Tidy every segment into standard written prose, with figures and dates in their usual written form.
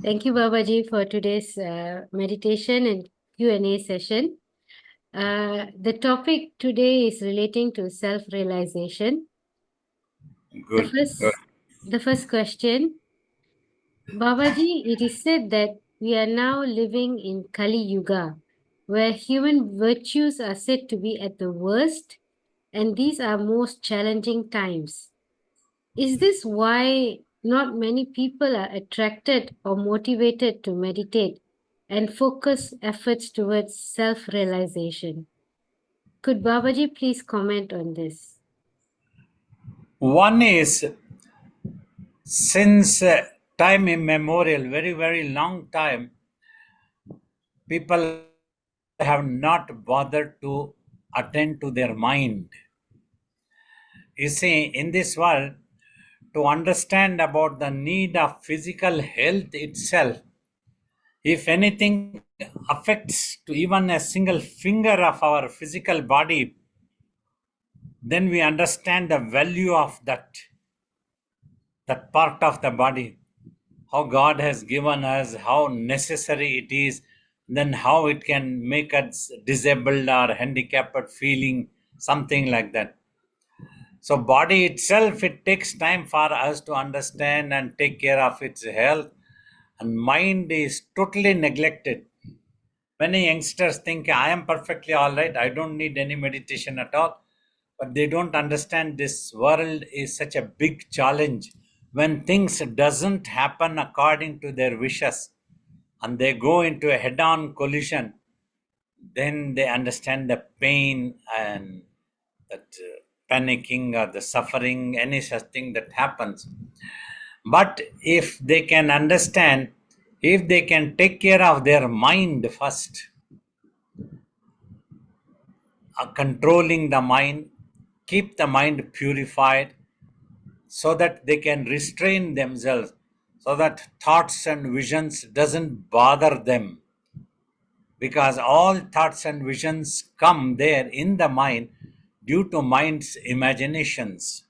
Thank you, Babaji, for today's meditation and Q&A session. The topic today is relating to self-realization. The Good. first question, Babaji, it is said that we are now living in Kali Yuga, where human virtues are said to be at the worst, and these are most challenging times. Is this why not many people are attracted or motivated to meditate and focus efforts towards self-realization? Could Babaji please comment on this? One is since time immemorial, very, very long time, people have not bothered to attend to their mind. You see, in this world, to understand about the need of physical health itself, if anything affects to even a single finger of our physical body, then we understand the value of that part of the body, how God has given us, how necessary it is, then how it can make us disabled or handicapped feeling, something like that. So body itself, it takes time for us to understand and take care of its health, and mind is totally neglected. Many youngsters think I am perfectly all right, I don't need any meditation at all. But they don't understand this world is such a big challenge. When things doesn't happen according to their wishes and they go into a head-on collision, then they understand the pain and that panicking or the suffering, any such thing that happens. But if they can understand, if they can take care of their mind first, controlling the mind, keep the mind purified so that they can restrain themselves, so that thoughts and visions doesn't bother them, because all thoughts and visions come there in the mind due to mind's imaginations.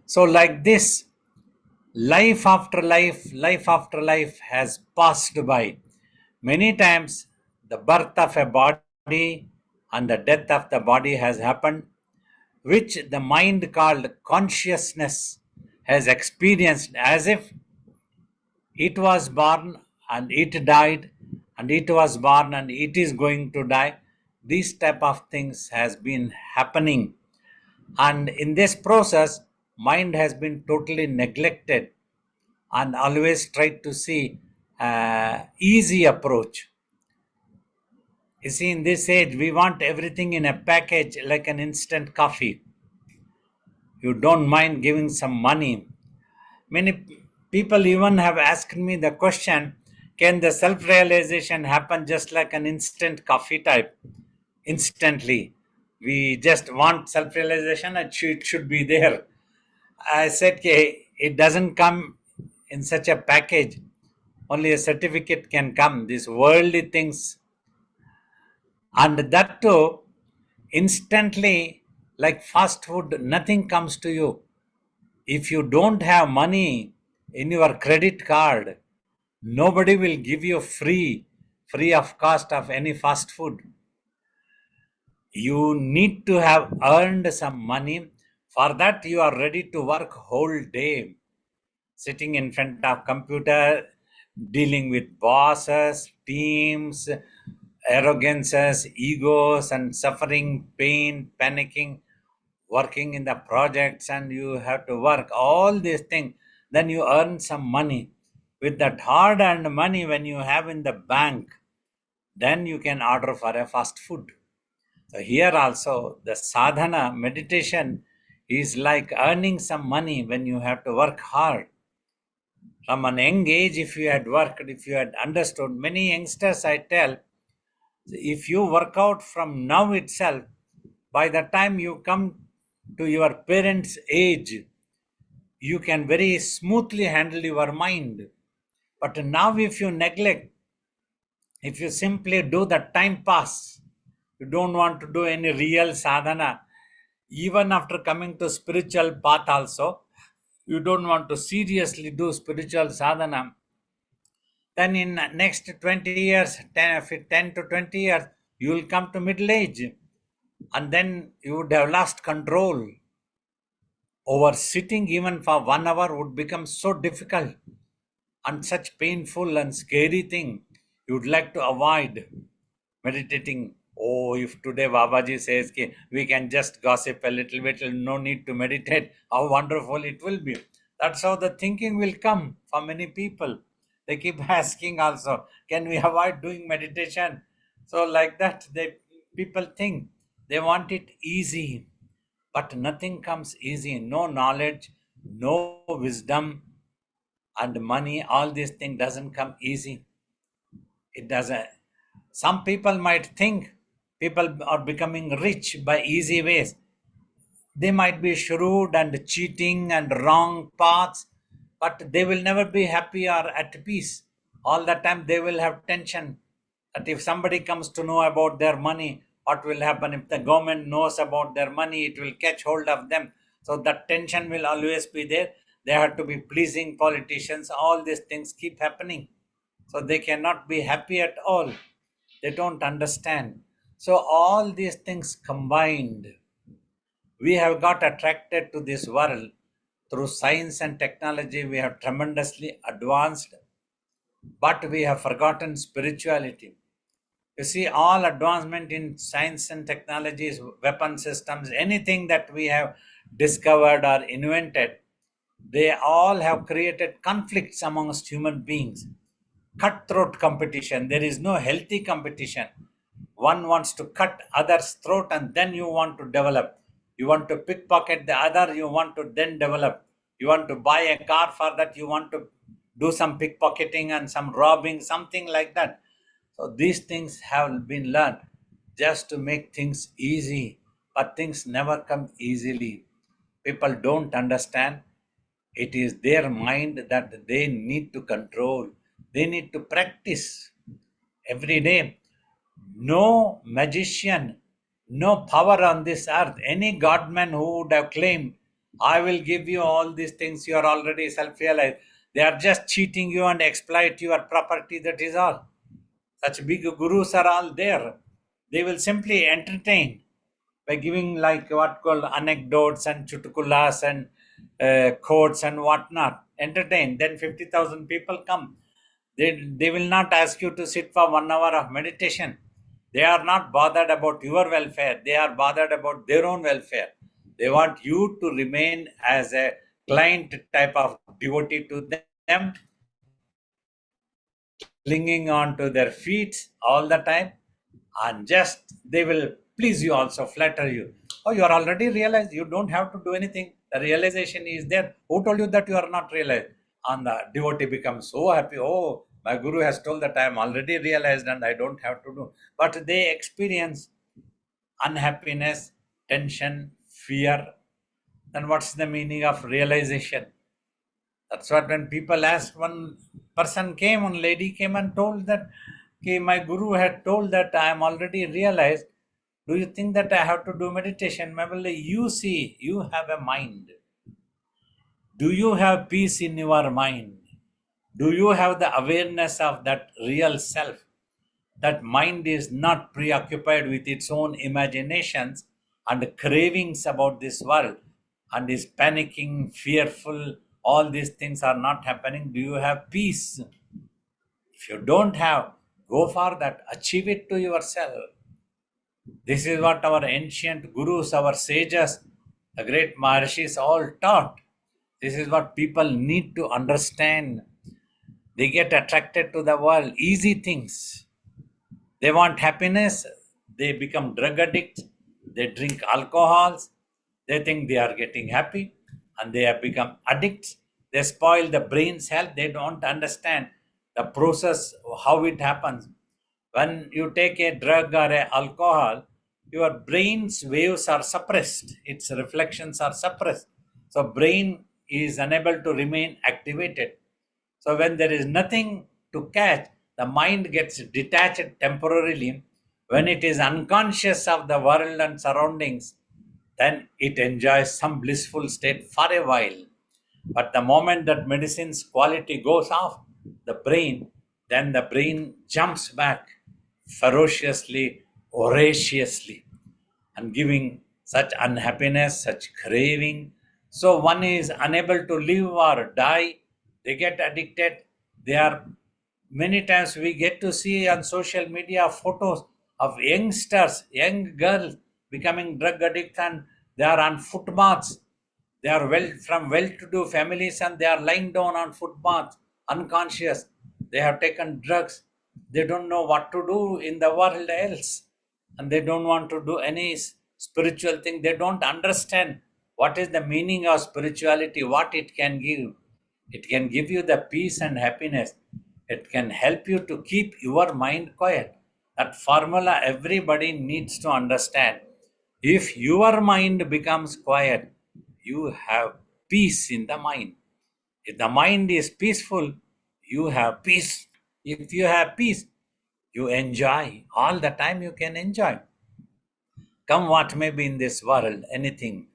So like this, life after life has passed by. Many times the birth of a body and the death of the body has happened, which the mind called consciousness has experienced as if it was born and it died, and it was born and it is going to die. These type of things has been happening, and in this process mind has been totally neglected and always tried to see easy approach. You see, in this age we want everything in a package like an instant coffee. You don't mind giving some money. Many people even have asked me the question, can the self realization happen just like an instant coffee type? Instantly. We just want self realization and it should be there. I said, okay, it doesn't come in such a package. Only a certificate can come. These worldly things, and that too, instantly, like fast food, nothing comes to you. If you don't have money in your credit card, nobody will give you free of cost of any fast food. You need to have earned some money. For that, you are ready to work whole day, sitting in front of computer, dealing with bosses, teams, arrogances, egos, and suffering, pain, panicking, working in the projects, and you have to work all these things. Then you earn some money. With that hard earned money, when you have in the bank, then you can order for a fast food. So here also the sadhana meditation is like earning some money when you have to work hard. From an young age, if you had worked, if you had understood, many youngsters I tell, if you work out from now itself, by the time you come to your parents' age, you can very smoothly handle your mind. But now, if you neglect, if you simply do the time pass, you don't want to do any real sadhana, even after coming to spiritual path also, you don't want to seriously do spiritual sadhana, Then in next 20 years, 10 to 20 years, you will come to middle age, and then you would have lost control over sitting even for 1 hour would become so difficult and such painful and scary thing you would like to avoid meditating. Oh, if today Babaji says ki we can just gossip a little bit, no need to meditate, how wonderful it will be. That's how the thinking will come for many people. They keep asking also, can we avoid doing meditation? So like that, they people think they want it easy, but nothing comes easy. No knowledge, no wisdom, and money. All these things doesn't come easy. It doesn't. Some people might think people are becoming rich by easy ways. They might be shrewd and cheating and wrong paths, but they will never be happy or at peace. All the time they will have tension. That if somebody comes to know about their money, what will happen? If the government knows about their money, it will catch hold of them. So that tension will always be there. They have to be pleasing politicians. All these things keep happening. So they cannot be happy at all. They don't understand. So all these things combined, we have got attracted to this world through science and technology. We have tremendously advanced, but we have forgotten spirituality. You see, all advancement in science and technologies, weapon systems, anything that we have discovered or invented, they all have created conflicts amongst human beings. Cutthroat competition. There is no healthy competition. One wants to cut other's throat and then you want to develop. You want to pickpocket the other, you want to then develop. You want to buy a car, for that you want to do some pickpocketing and some robbing, something like that. So these things have been learned just to make things easy, but things never come easily. People don't understand. It is their mind that they need to control. They need to practice every day. No magician, no power on this earth, any godman who would have claimed, I will give you all these things, you are already self realized. They are just cheating you and exploit your property, that is all. Such big gurus are all there. They will simply entertain by giving like what called anecdotes and chutukulas and quotes and whatnot. Entertain. Then 50,000 people come. They will not ask you to sit for 1 hour of meditation. They are not bothered about your welfare. They are bothered about their own welfare. They want you to remain as a client type of devotee to them, clinging on to their feet all the time, and just they will please you also, flatter you. Oh, you are already realized, you don't have to do anything, the realization is there. Who told you that you are not realized? And the devotee becomes so happy. Oh, my guru has told that I am already realized and I don't have to do. But they experience unhappiness, tension, fear. Then what's the meaning of realization? That's what when people ask, one person came, one lady came and told that, okay, my guru had told that I am already realized. Do you think that I have to do meditation? Maybe you see, you have a mind. Do you have peace in your mind? Do you have the awareness of that real self? That mind is not preoccupied with its own imaginations and cravings about this world and is panicking, fearful. All these things are not happening. Do you have peace? If you don't have, go for that. Achieve it to yourself. This is what our ancient gurus, our sages, the great Maharshis all taught. This is what people need to understand. They get attracted to the world, easy things. They want happiness, they become drug addicts, they drink alcohols, they think they are getting happy, and they have become addicts. They spoil the brain's health, they don't understand the process, how it happens. When you take a drug or a alcohol, your brain's waves are suppressed, its reflections are suppressed. So brain is unable to remain activated. So when there is nothing to catch, the mind gets detached temporarily. When it is unconscious of the world and surroundings, then it enjoys some blissful state for a while. But the moment that medicine's quality goes off, the brain then the brain jumps back ferociously, voraciously, and giving such unhappiness, such craving. So one is unable to live or die. They get addicted. They are many times we get to see on social media photos of youngsters, young girls becoming drug addicts, and they are on footpaths. They are from well-to-do families and they are lying down on footpaths, unconscious. They have taken drugs. They don't know what to do in the world else, and they don't want to do any spiritual thing. They don't understand what is the meaning of spirituality, what it can give. It can give you the peace and happiness. It can help you to keep your mind quiet. That formula everybody needs to understand. If your mind becomes quiet, you have peace in the mind. If the mind is peaceful, you have peace. If you have peace, you enjoy. All the time you can enjoy. Come what may be in this world, anything,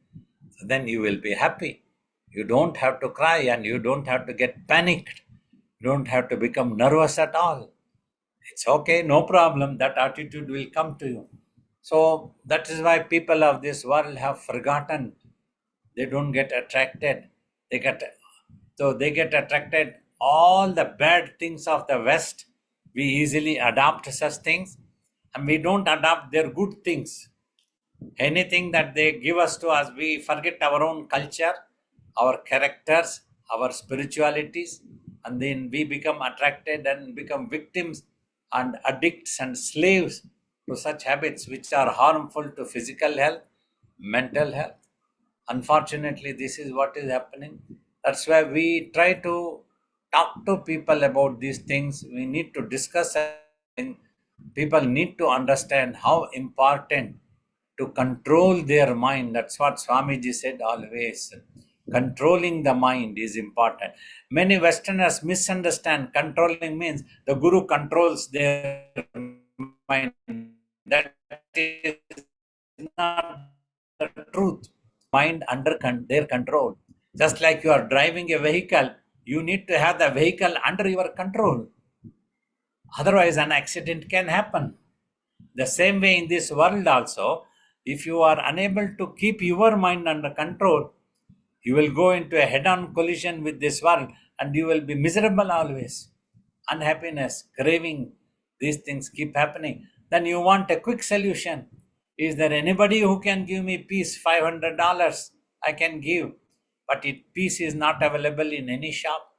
then you will be happy. You don't have to cry and you don't have to get panicked. You don't have to become nervous at all. It's okay, no problem. That attitude will come to you. So that is why people of this world have forgotten. They don't get attracted. They get they get attracted all the bad things of the West. We easily adopt such things, and we don't adopt their good things. Anything that they give us to us, we forget our own culture, our characters, our spiritualities, and then we become attracted and become victims and addicts and slaves to such habits which are harmful to physical health, mental health. Unfortunately, this is what is happening. That's why we try to talk to people about these things. We need to discuss. People need to understand how important to control their mind. That's what Swamiji said always. Controlling the mind is important. Many Westerners misunderstand controlling means the Guru controls their mind. That is not the truth. Mind under their control. Just like you are driving a vehicle, you need to have the vehicle under your control. Otherwise, an accident can happen. The same way in this world also, if you are unable to keep your mind under control, you will go into a head-on collision with this world and you will be miserable always. Unhappiness, craving, these things keep happening. Then you want a quick solution. Is there anybody who can give me peace? $500 I can give. But peace is not available in any shop.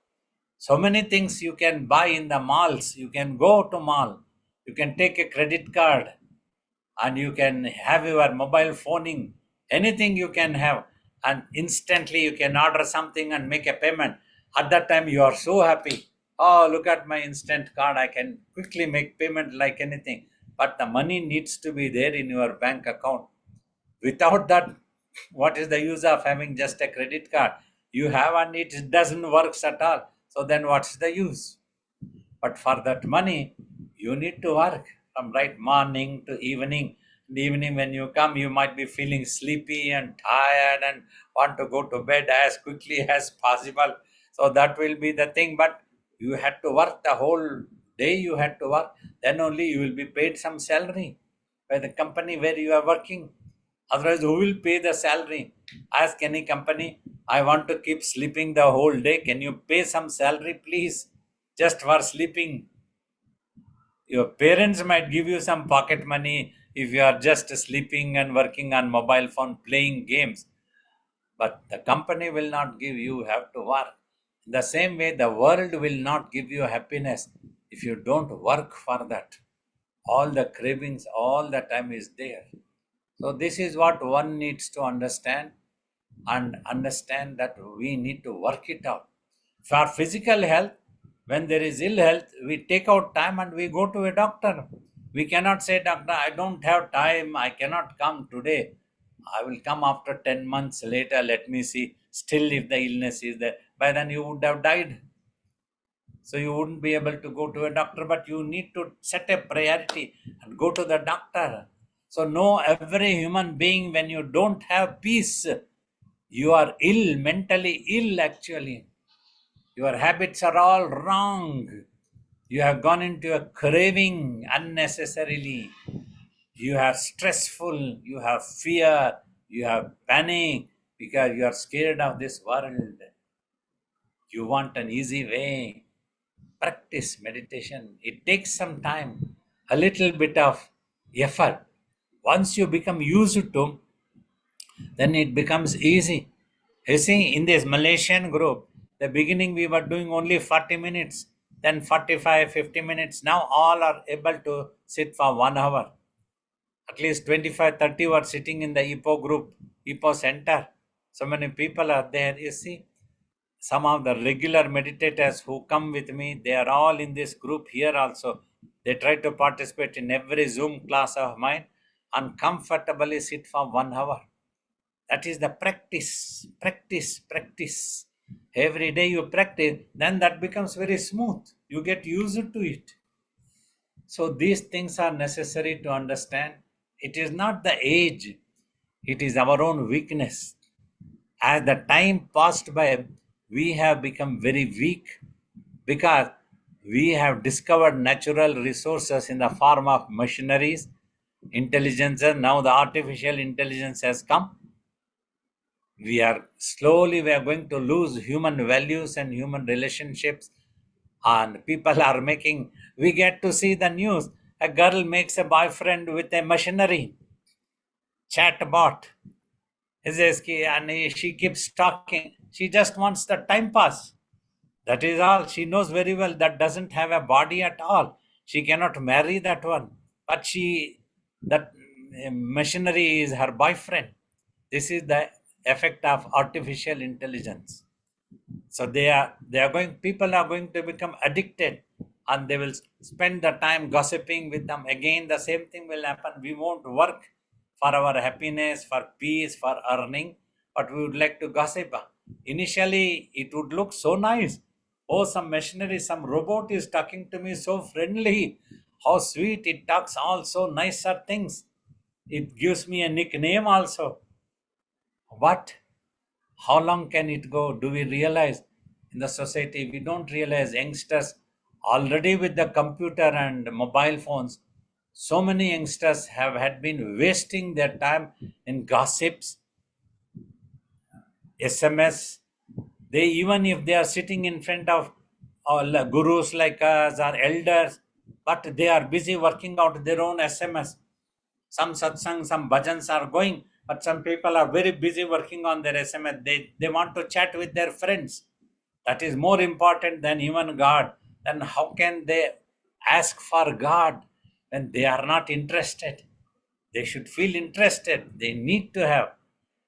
So many things you can buy in the malls. You can go to mall. You can take a credit card and you can have your mobile phoning. Anything you can have. And instantly you can order something and make a payment. At that time you are so happy. Oh, look at my instant card. I can quickly make payment like anything. But the money needs to be there in your bank account. Without that, what is the use of having just a credit card? You have and it doesn't work at all. So then what's the use? But for that money, you need to work from right morning to evening. In the evening, when you come, you might be feeling sleepy and tired and want to go to bed as quickly as possible. So that will be the thing. But you had to work the whole day, you had to work. Then only you will be paid some salary by the company where you are working. Otherwise, who will pay the salary? Ask any company, I want to keep sleeping the whole day. Can you pay some salary, please? Just for sleeping. Your parents might give you some pocket money if you are just sleeping and working on mobile phone, playing games. But the company will not give you, have to work. In the same way, the world will not give you happiness if you don't work for that. All the cravings, all the time is there. So this is what one needs to understand, and understand that we need to work it out. For physical health, when there is ill health, we take out time and we go to a doctor. We cannot say, Doctor, I don't have time, I cannot come today. I will come after 10 months later, let me see. Still, if the illness is there, by then you would have died. So you wouldn't be able to go to a doctor, but you need to set a priority and go to the doctor. So know every human being, when you don't have peace, you are ill, mentally ill actually. Your habits are all wrong. You have gone into a craving unnecessarily. You are stressful, you have fear, you have panic because you are scared of this world. You want an easy way. Practice meditation. It takes some time, a little bit of effort. Once you become used to, then it becomes easy. You see, in this Malaysian group, the beginning we were doing only 40 minutes, then 45, 50 minutes. Now all are able to sit for 1 hour. At least 25, 30 were sitting in the EPO group, EPO center. So many people are there. You see, some of the regular meditators who come with me, they are all in this group here also. They try to participate in every Zoom class of mine and comfortably sit for 1 hour. That is the practice, practice, practice. Every day you practice, then that becomes very smooth. You get used to it. So these things are necessary to understand. It is not the age, it is our own weakness. As the time passed by, we have become very weak because we have discovered natural resources in the form of machineries, intelligence. Now the artificial intelligence has come. We are going to lose human values and human relationships, and people are making, we get to see the news, a girl makes a boyfriend with a machinery chatbot. And she keeps talking, she just wants the time pass. That is all. She knows very well that doesn't have a body at all. She cannot marry that one. But that machinery is her boyfriend. This is the effect of artificial intelligence. So they are going. People are going to become addicted, and they will spend the time gossiping with them. Again, the same thing will happen. We won't work for our happiness, for peace, for earning, but we would like to gossip. Initially, it would look so nice. Oh, some machinery, some robot is talking to me so friendly. How sweet it talks, also nicer things. It gives me a nickname also. What? How long can it go? Do we realize in the society? We don't realize youngsters already with the computer and mobile phones. So many youngsters have had been wasting their time in gossips, SMS. They, even if they are sitting in front of all gurus like us or elders, but they are busy working out their own SMS. Some satsang, some bhajans are going, but some people are very busy working on their SMS. They want to chat with their friends. That is more important than even God. Then how can they ask for God when they are not interested? They should feel interested. They need to have.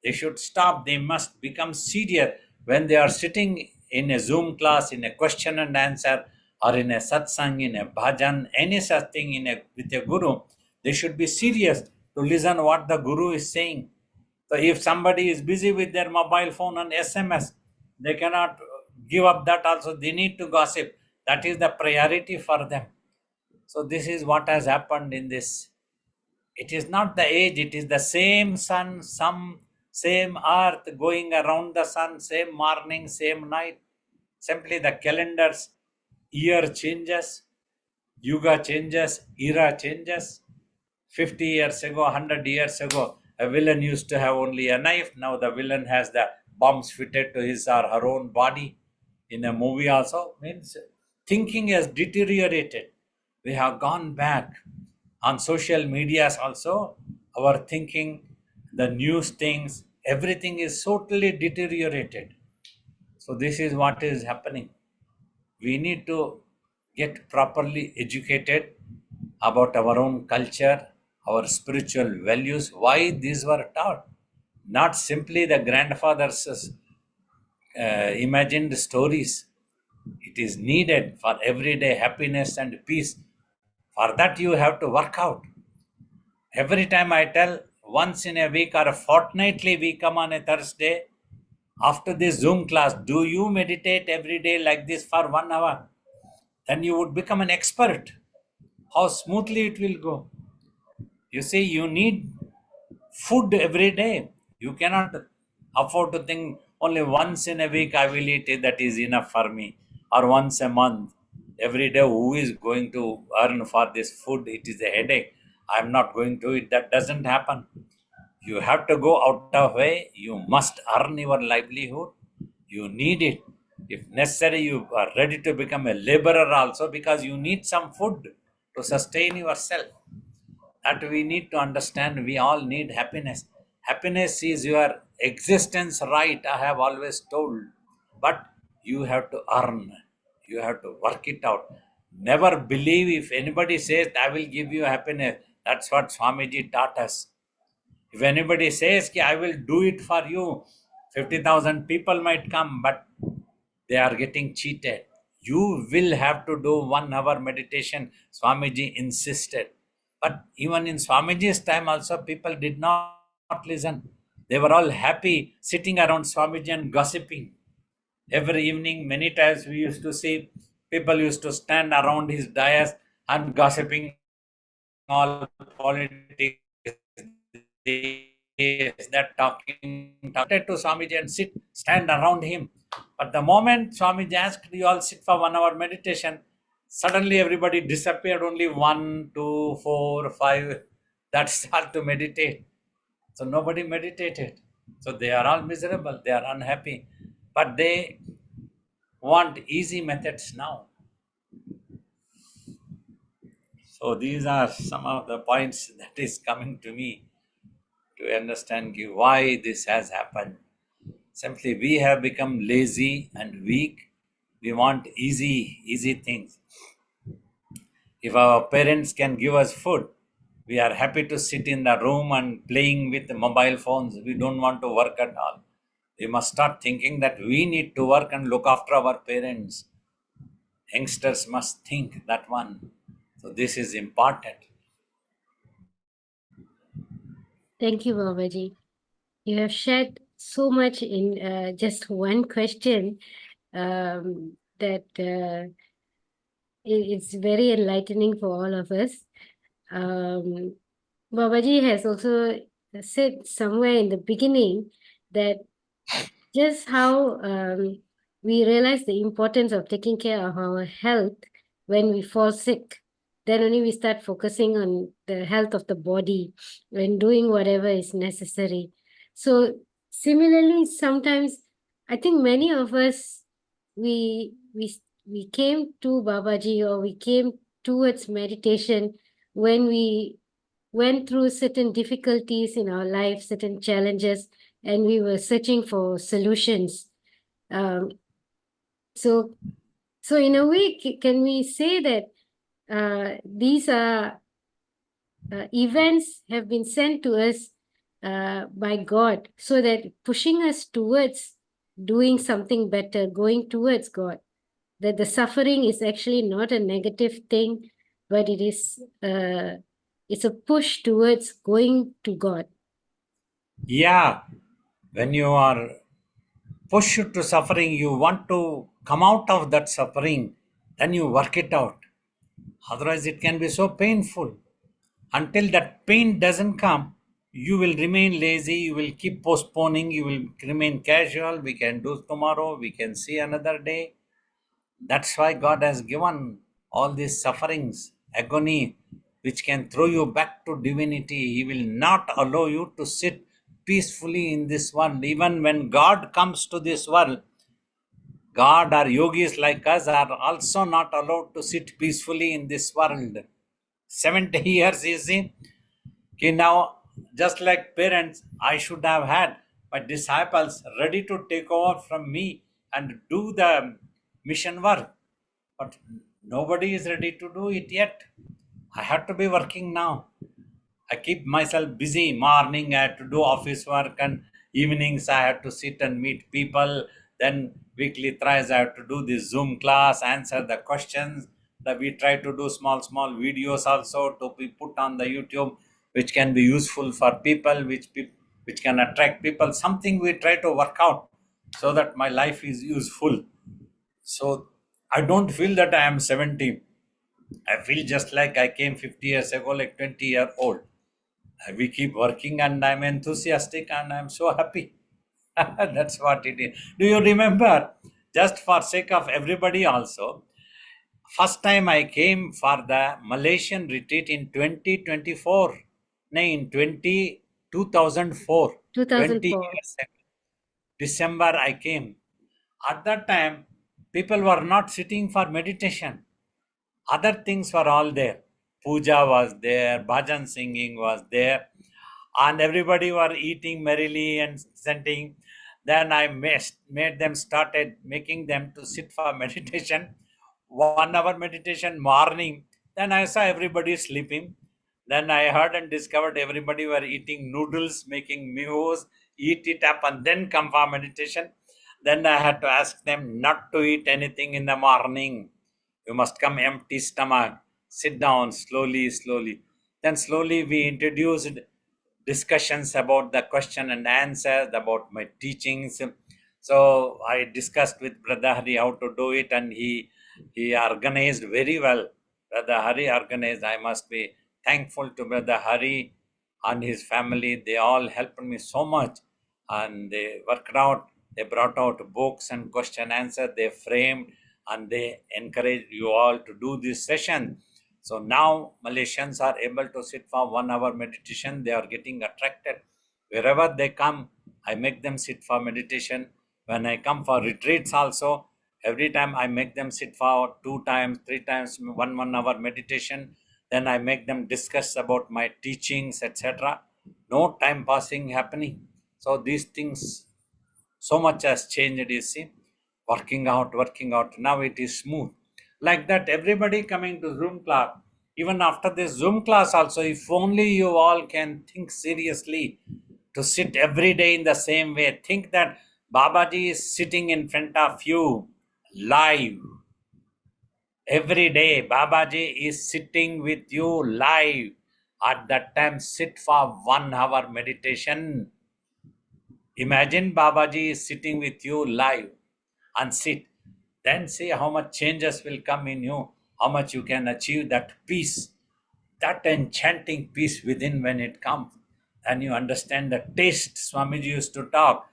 They should stop. They must become serious when they are sitting in a Zoom class, in a question and answer, or in a satsang, in a bhajan, any such thing with a guru. They should be serious to listen what the guru is saying. So if somebody is busy with their mobile phone and SMS, they cannot give up that also. They need to gossip. That is the priority for them. So this is what has happened in this. It is not the age, it is the same sun, some same earth going around the sun, same morning, same night. Simply the calendar's year changes, yuga changes, era changes. 50 years ago, 100 years ago, a villain used to have only a knife. Now the villain has the bombs fitted to his or her own body. In a movie also, means thinking has deteriorated. We have gone back. On social medias also, our thinking, the news things, everything is totally deteriorated. So this is what is happening. We need to get properly educated about our own culture, our spiritual values, why these were taught. Not simply the grandfathers' imagined stories. It is needed for everyday happiness and peace. For that, you have to work out. Every time I tell, once in a week or fortnightly, we come on a Thursday. After this Zoom class, do you meditate every day like this for 1 hour? Then you would become an expert. How smoothly it will go. You see, you need food every day. You cannot afford to think only once in a week I will eat it, that is enough for me, or once a month. every day who is going to earn for this food? It is a headache. I'm not going to it. That doesn't happen. You have to go out of way. You must earn your livelihood. You need it. If necessary, you are ready to become a laborer also, because you need some food to sustain yourself. That we need to understand. We all need happiness. Happiness is your existence right, I have always told. But you have to earn, you have to work it out. Never believe if anybody says, I will give you happiness. That's what Swamiji taught us. If anybody says, I will do it for you, 50,000 people might come, but they are getting cheated. You will have to do 1 hour meditation, Swamiji insisted. But even in Swamiji's time, also, people did not listen. They were all happy sitting around Swamiji and gossiping. Every evening, many times we used to see people used to stand around his dais and gossiping all politics, this, that, talking to Swamiji and stand around him. But the moment Swamiji asked, you all sit for 1 hour meditation, suddenly everybody disappeared. Only one, two, four, five that start to meditate. So nobody meditated. So they are all miserable, they are unhappy. But they want easy methods now. So these are some of the points that is coming to me to understand you why this has happened. Simply we have become lazy and weak. We want easy things. If our parents can give us food, we are happy to sit in the room and playing with mobile phones. We don't want to work at all. We must start thinking that we need to work and look after our parents. Youngsters must think that one. So this is important. Thank you, Babaji. You have shared so much in just one question that it's very enlightening for all of us. Babaji has also said somewhere in the beginning that just how we realize the importance of taking care of our health when we fall sick. Then only we start focusing on the health of the body and doing whatever is necessary. So similarly, sometimes I think many of us we came to Babaji, or we came towards meditation when we went through certain difficulties in our life, certain challenges, and we were searching for solutions. So in a way, can we say that these are events have been sent to us by God, so that pushing us towards doing something better, going towards God, that the suffering is actually not a negative thing, but it's a push towards going to God. Yeah, when you are pushed to suffering, you want to come out of that suffering, then you work it out. Otherwise, it can be so painful. Until that pain doesn't come, you will remain lazy, you will keep postponing, you will remain casual. We can do tomorrow, we can see another day. That's why God has given all these sufferings, agony, which can throw you back to divinity. He will not allow you to sit peacefully in this world. Even when God comes to this world, God or yogis like us are also not allowed to sit peacefully in this world. 70 years, you see. Okay, now, just like parents, I should have had my disciples ready to take over from me and do the mission work. But nobody is ready to do it yet. I have to be working now. I keep myself busy. Morning I have to do office work, and evenings I have to sit and meet people. Then weekly thrice I have to do this Zoom class, answer the questions. That we try to do small videos also to be put on the YouTube, which can be useful for people, which can attract people. Something we try to work out so that my life is useful. So I don't feel that I am 70. I feel just like I came 50 years ago, like 20-year old. We keep working and I'm enthusiastic and I'm so happy. That's what it is. Do you remember, just for sake of everybody also, First time I came for the Malaysian retreat in 2024. No, in 2004, 20 2004. years ago. December I came. At that time, people were not sitting for meditation. Other things were all there. Puja was there, bhajan singing was there, and everybody were eating merrily and singing. Then I made them started making them to sit for meditation, 1 hour meditation morning. Then I saw everybody sleeping. Then I heard and discovered everybody were eating noodles, making mihos, eat it up, and then come for meditation. Then I had to ask them not to eat anything in the morning. You must come empty stomach, sit down slowly, slowly. Then slowly we introduced discussions about the question and answer, about my teachings. So I discussed with Brother Hari how to do it, and he organized very well. Brother Hari organized. I must be thankful to Brother Hari and his family. They all helped me so much, and they worked out. They brought out books and question answer. They framed, and they encouraged you all to do this session. So now Malaysians are able to sit for 1 hour meditation. They are getting attracted. Wherever they come, I make them sit for meditation. When I come for retreats also, every time I make them sit for 2 times, 3 times, 1 hour meditation. Then I make them discuss about my teachings, etc. No time passing happening. So these things, so much has changed, you see. Working out. Now it is smooth. Like that, everybody coming to Zoom class. Even after this Zoom class, also, if only you all can think seriously to sit every day in the same way. Think that Babaji is sitting in front of you live. Every day, Babaji is sitting with you live. At that time, sit for 1 hour meditation. Imagine Babaji is sitting with you live and sit. Then see how much changes will come in you, how much you can achieve that peace, that enchanting peace within when it comes. And you understand the taste. Swamiji used to talk.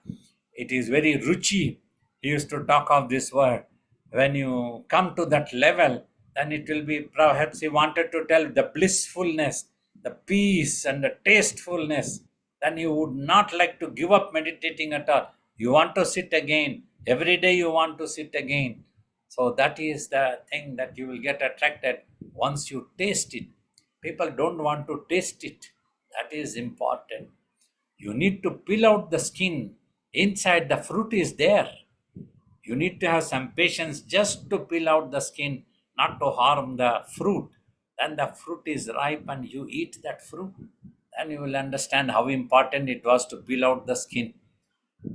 It is very ruchi. He used to talk of this word. When you come to that level, then it will be, perhaps he wanted to tell the blissfulness, the peace and the tastefulness. Then you would not like to give up meditating at all. You want to sit again. Every day you want to sit again. So that is the thing that you will get attracted once you taste it. People don't want to taste it. That is important. You need to peel out the skin. Inside the fruit is there. You need to have some patience just to peel out the skin, not to harm the fruit. Then the fruit is ripe and you eat that fruit. Then you will understand how important it was to peel out the skin.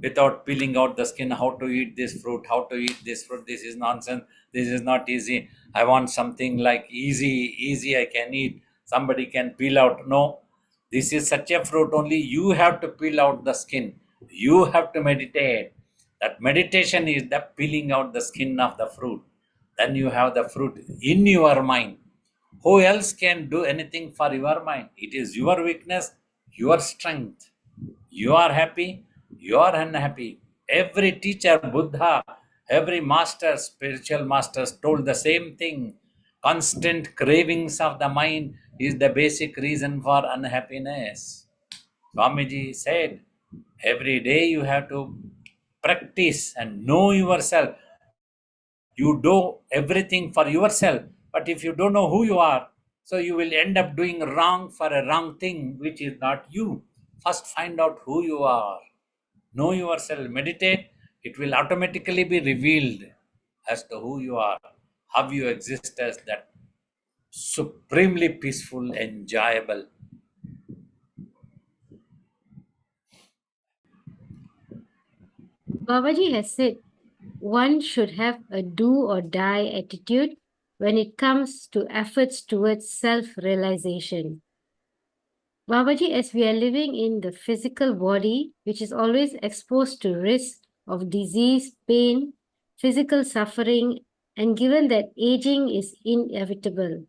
Without peeling out the skin, how to eat this fruit, how to eat this fruit, this is nonsense, this is not easy. I want something like easy I can eat, somebody can peel out. No, this is such a fruit, only you have to peel out the skin. You have to meditate. That meditation is the peeling out the skin of the fruit. Then you have the fruit in your mind. Who else can do anything for your mind? It is your weakness, your strength. You are happy, you are unhappy. Every teacher, Buddha, every master, spiritual masters told the same thing. Constant cravings of the mind is the basic reason for unhappiness. Swamiji said, every day you have to practice and know yourself. You do everything for yourself, but if you don't know who you are, so you will end up doing wrong for a wrong thing, which is not you. First, find out who you are. Know yourself, meditate, it will automatically be revealed as to who you are, how you exist as that supremely peaceful, enjoyable. Babaji has said one should have a do or die attitude when it comes to efforts towards self-realization. Babaji, as we are living in the physical body, which is always exposed to risk of disease, pain, physical suffering, and given that aging is inevitable,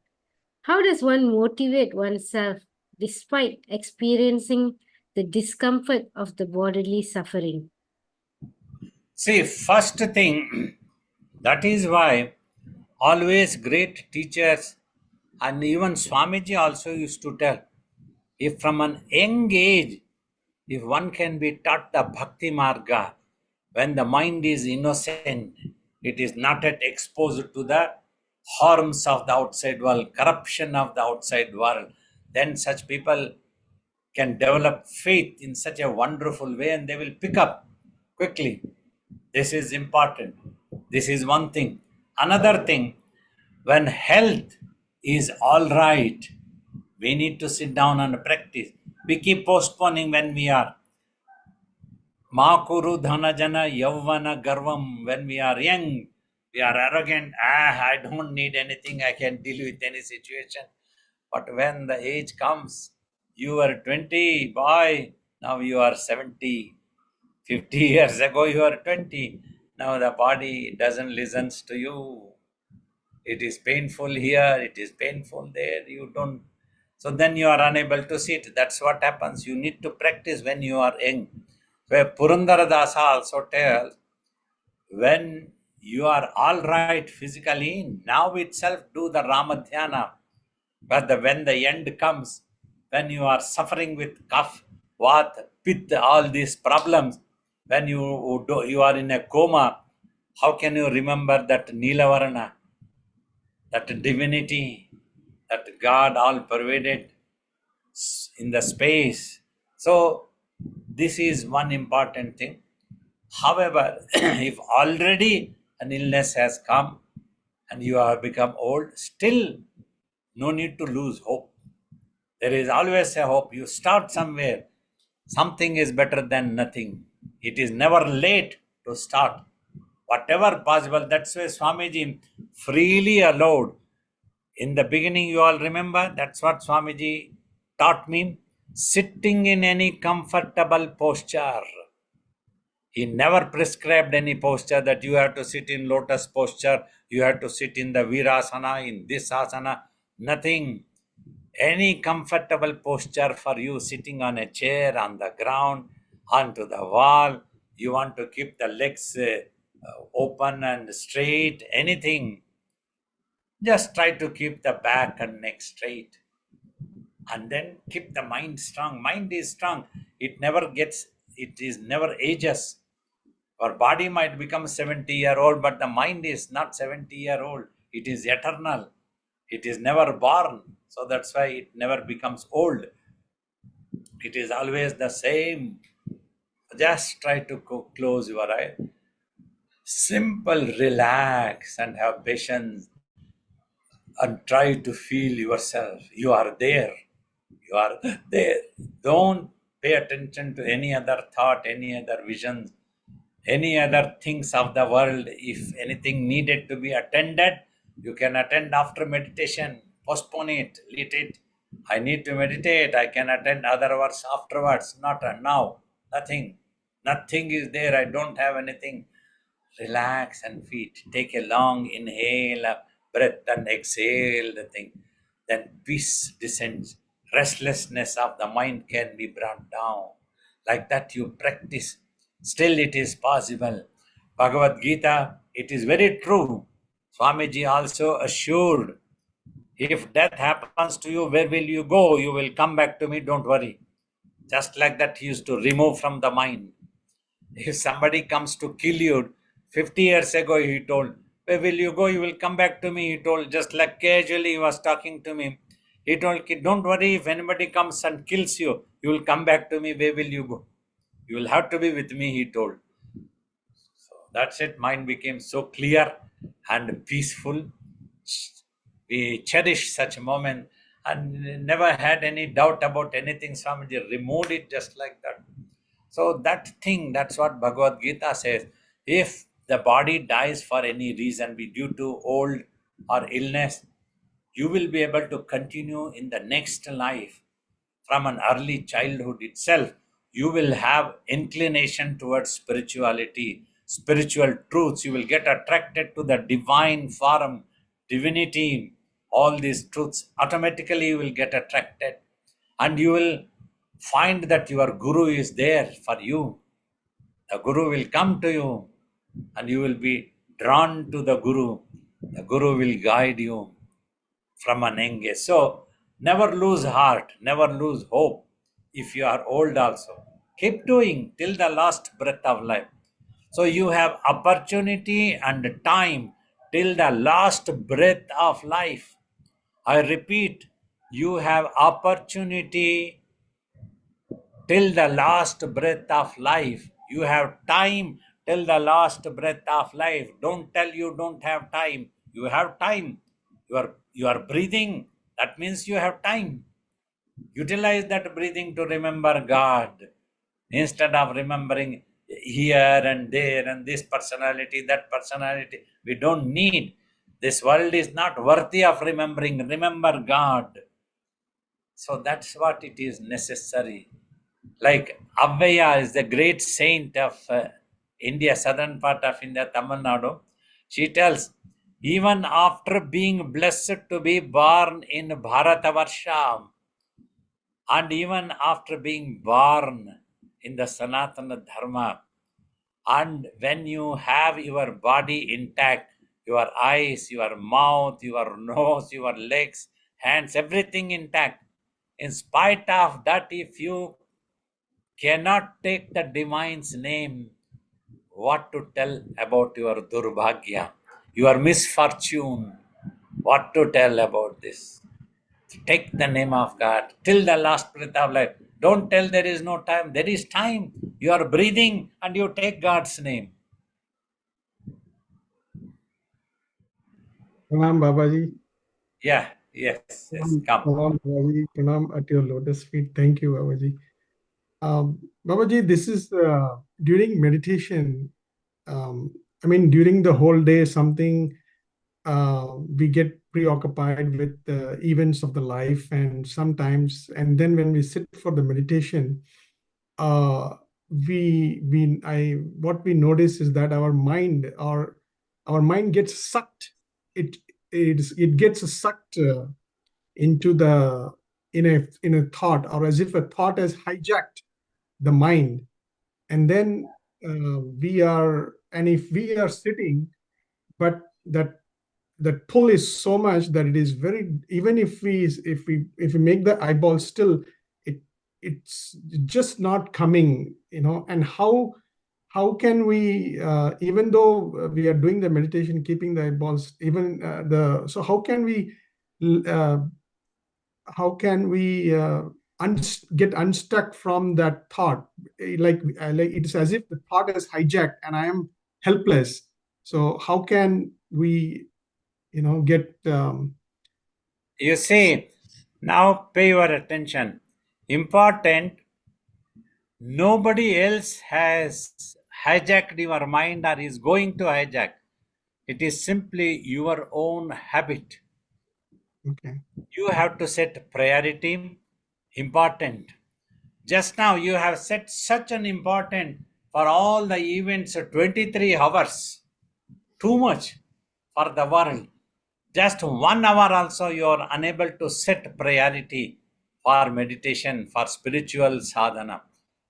how does one motivate oneself despite experiencing the discomfort of the bodily suffering? See, first thing, that is why Always great teachers, and even Swamiji also used to tell, if from an young age, if one can be taught the Bhakti Marga, when the mind is innocent, it is not yet exposed to the harms of the outside world, corruption of the outside world, then such people can develop faith in such a wonderful way and they will pick up quickly. This is important. This is one thing. Another thing, when health is all right, we need to sit down and practice. We keep postponing when we are Makuru Dhanajana Yavana Garvam, when we are young, we are arrogant. I don't need anything, I can deal with any situation. But when the age comes, you were 20, boy, now you are 70. 50 years ago, you are 20. Now the body doesn't listen to you. It is painful here, it is painful there. You don't. So then you are unable to sit. That's what happens. You need to practice when you are young. Where Purandara Dasa also tells, when you are all right physically, now itself do the Ramadhyana. But when the end comes, when you are suffering with cough, vat, pitta, all these problems, when you are in a coma, how can you remember that Nilavarana, that divinity, that God all pervaded in the space? So, this is one important thing. However, if already an illness has come and you have become old, still no need to lose hope. There is always a hope. You start somewhere. Something is better than nothing. It is never late to start. Whatever possible, that's why Swamiji freely allowed. In the beginning, you all remember, that's what Swamiji taught me. Sitting in any comfortable posture. He never prescribed any posture that you have to sit in lotus posture, you have to sit in the virasana, in this asana, nothing. Any comfortable posture for you, sitting on a chair, on the ground, onto the wall, you want to keep the legs open and straight, anything. Just try to keep the back and neck straight. And then keep the mind strong. Mind is strong. It never ages. Our body might become 70-year-old, but the mind is not 70-year-old. It is eternal. It is never born. So that's why it never becomes old. It is always the same. Just try to close your eyes. Simple, relax, and have patience. And try to feel yourself. You are there. You are there. Don't pay attention to any other thought, any other vision, any other things of the world. If anything needed to be attended, you can attend after meditation. Postpone it, let it. I need to meditate. I can attend otherwise afterwards. Not now. Nothing. Nothing is there. I don't have anything. Relax and feel. Take a long inhale of breath and exhale the thing. Then peace descends. Restlessness of the mind can be brought down. Like that you practice. Still it is possible. Bhagavad Gita, it is very true. Swamiji also assured, if death happens to you, where will you go? You will come back to me, don't worry. Just like that, he used to remove from the mind. If somebody comes to kill you, 50 years ago he told, where will you go? You will come back to me, he told, just like casually he was talking to me. He told, don't worry, if anybody comes and kills you, you will come back to me, where will you go? You will have to be with me, he told. So that's it. Mind became so clear and peaceful. We cherish such a moment and never had any doubt about anything. Swamiji removed it just like that. So that thing, that's what Bhagavad Gita says. If the body dies for any reason, be due to old or illness, you will be able to continue in the next life. From an early childhood itself, you will have inclination towards spirituality, spiritual truths. You will get attracted to the divine form, divinity, all these truths. Automatically, you will get attracted. And you will find that your guru is there for you. The guru will come to you and you will be drawn to the guru. The Guru will guide you from an young age. So never lose heart, never lose hope. If you are old also, keep doing till the last breath of life. So you have opportunity and time till the last breath of life. I repeat, you have opportunity till the last breath of life. You have time till the last breath of life. Don't tell you don't have time. You have time. You are breathing. That means you have time. Utilize that breathing to remember God instead of remembering here and there and this personality, that personality. We don't need. This world is not worthy of remembering. Remember God. So that's what it is necessary. Like Avvaya is the great saint of India, southern part of India, Tamil Nadu. She tells, even after being blessed to be born in Bharatavarsha, and even after being born in the Sanatana Dharma, and when you have your body intact, your eyes, your mouth, your nose, your legs, hands, everything intact, in spite of that, if you cannot take the divine's name, what to tell about your durbhagya, your misfortune, what to tell about this? Take the name of God till the last breath of life. Don't tell there is no time. There is time. You are breathing and you take God's name. Pranam Babaji. Yeah, yes, come. Pranam Babaji. Pranam at your lotus feet. Thank you, Babaji. Babaji, this is during meditation. During the whole day, something we get preoccupied with the events of the life, and then when we sit for the meditation, what we notice is that our mind gets sucked. It gets sucked into the in a thought, or as if a thought has hijacked the mind, and then if we are sitting, but that pull is so much that it is very, even if we make the eyeball still, it's just not coming, and how can we, even though we are doing the meditation, keeping the eyeballs, so uh, how can we get unstuck from that thought? Like it's as if the thought is hijacked and I am helpless. So how can we, get You see, now pay your attention. Important, nobody else has hijacked your mind or is going to hijack. It is simply your own habit. okay. You have to set priority. Important. Just now you have set such an important for all the events 23 hours. Too much for the world. Just 1 hour also you are unable to set priority for meditation, for spiritual sadhana.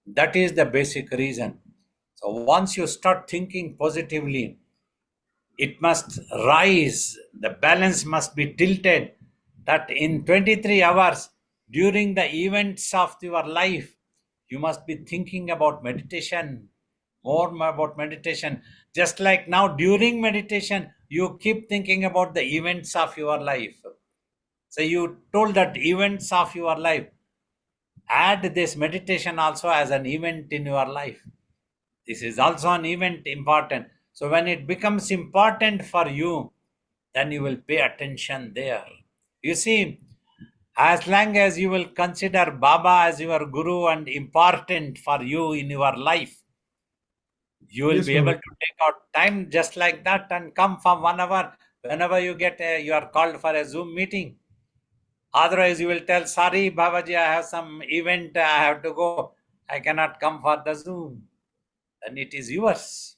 That is the basic reason. So once you start thinking positively, it must rise, the balance must be tilted, that in 23 hours during the events of your life, you must be thinking about meditation, more about meditation. Just like now, during meditation, you keep thinking about the events of your life. So you told that events of your life. Add this meditation also as an event in your life. This is also an event important. So when it becomes important for you, then you will pay attention there. You see, as long as you will consider Baba as your guru and important for you in your life, you will Yes, be able Baba. to take out time just like that and come for 1 hour whenever you are called for a Zoom meeting. Otherwise, you will tell, sorry, Babaji, I have some event, I have to go. I cannot come for the Zoom. Then it is yours.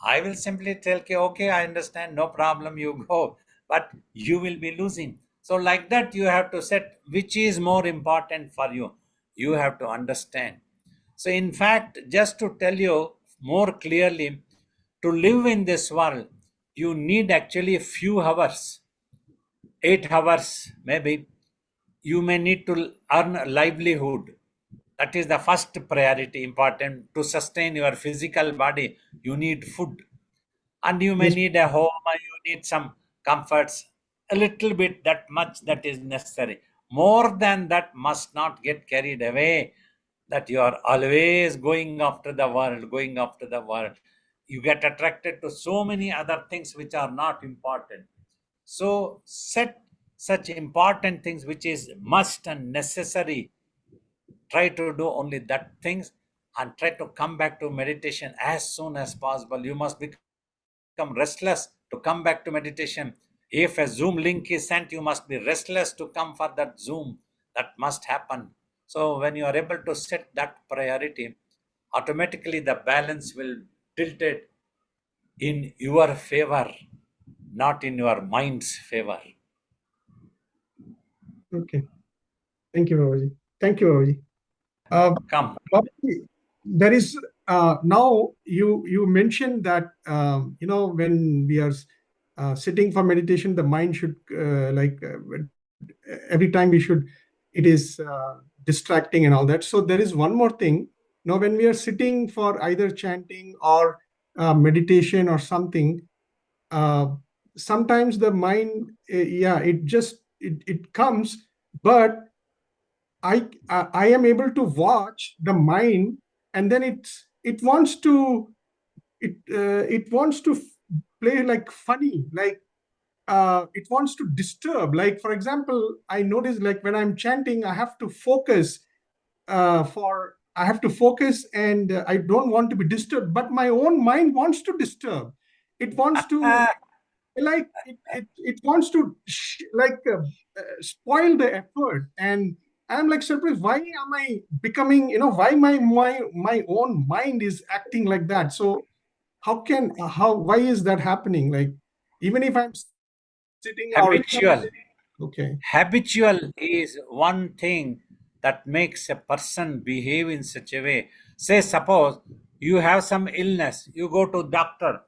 I will simply tell, okay, I understand, no problem, you go. But you will be losing. So, like that, you have to set which is more important for you. You have to understand. So, in fact, just to tell you more clearly, to live in this world, you need actually a few hours, 8 hours maybe. You may need to earn a livelihood. That is the first priority important to sustain your physical body. You need food, and you may Yes. need a home, and you need some comforts, a little bit, that much that is necessary. More than that must not get carried away, that you are always going after the world, going after the world. You get attracted to so many other things which are not important. So set such important things which is must and necessary. Try to do only that things, and try to come back to meditation as soon as possible. You must become restless to come back to meditation. If a Zoom link is sent, you must be restless to come for that Zoom. That must happen. So when you are able to set that priority, automatically the balance will tilt it in your favor, not in your mind's favor. Okay. Thank you, Babaji. Thank you, Babaji. Come. Babaji, there is now you mentioned that when we are sitting for meditation, the mind should every time we should, it is distracting and all that. So there is one more thing. Now, when we are sitting for either chanting or meditation or something, sometimes the mind, it comes, but I am able to watch the mind, and then it wants to play like funny, like it wants to disturb. Like, for example, I notice, like, when I'm chanting, I have to focus and I don't want to be disturbed, but my own mind wants to disturb. It wants to, like, it wants to spoil the effort. And I'm like surprised, why am I becoming, why my own mind is acting like that. So why is that happening? Like, even if I'm sitting or Habitual. okay. Habitual is one thing that makes a person behave in such a way. Say, suppose you have some illness, you go to doctor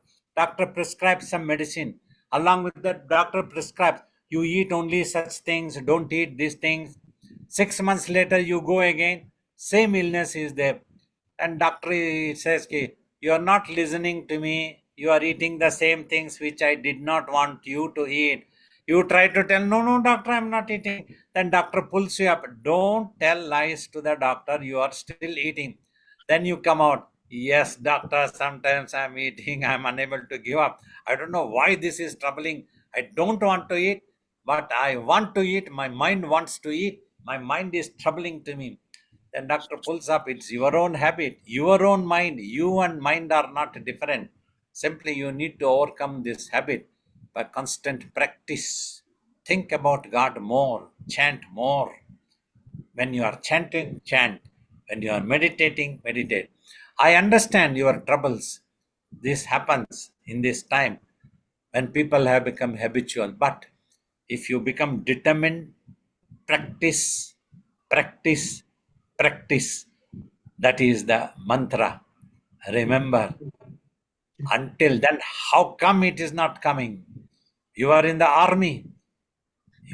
prescribes some medicine. Along with that, doctor prescribes you eat only such things, don't eat these things. 6 months later, you go again, same illness is there, and doctor says, "Ki, you are not listening to me. You are eating the same things which I did not want you to eat." You try to tell, "No, no, doctor, I'm not eating." Then doctor pulls you up. Don't tell lies to the doctor. You are still eating. Then you come out. "Yes, doctor, sometimes I'm eating. I'm unable to give up. I don't know why this is troubling. I don't want to eat, but I want to eat. My mind wants to eat. My mind is troubling to me." Then doctor pulls up. It's your own habit, your own mind. You and mind are not different. Simply you need to overcome this habit by constant practice. Think about God more, chant more. When you are chanting, chant. When you are meditating, meditate. I understand your troubles. This happens in this time when people have become habitual. But if you become determined, practice, practice, practice. That is the mantra. Remember, until then, how come it is not coming? You are in the army.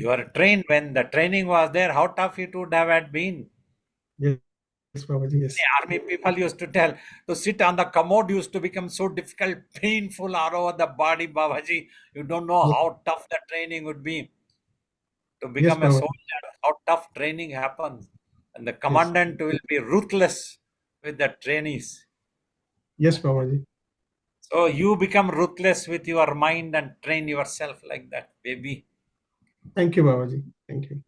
You are trained. When the training was there, how tough it would have had been. Yes, Babaji, yes. Army people used to tell, to sit on the commode used to become so difficult, painful all over the body, Babaji. You don't know Yes, how tough the training would be to yes, become a Babaji. soldier, how tough training happens. And the Yes, commandant will be ruthless with the trainees. yes, Babaji. So you become ruthless with your mind and train yourself like that, baby. Thank you, Babaji. Thank you.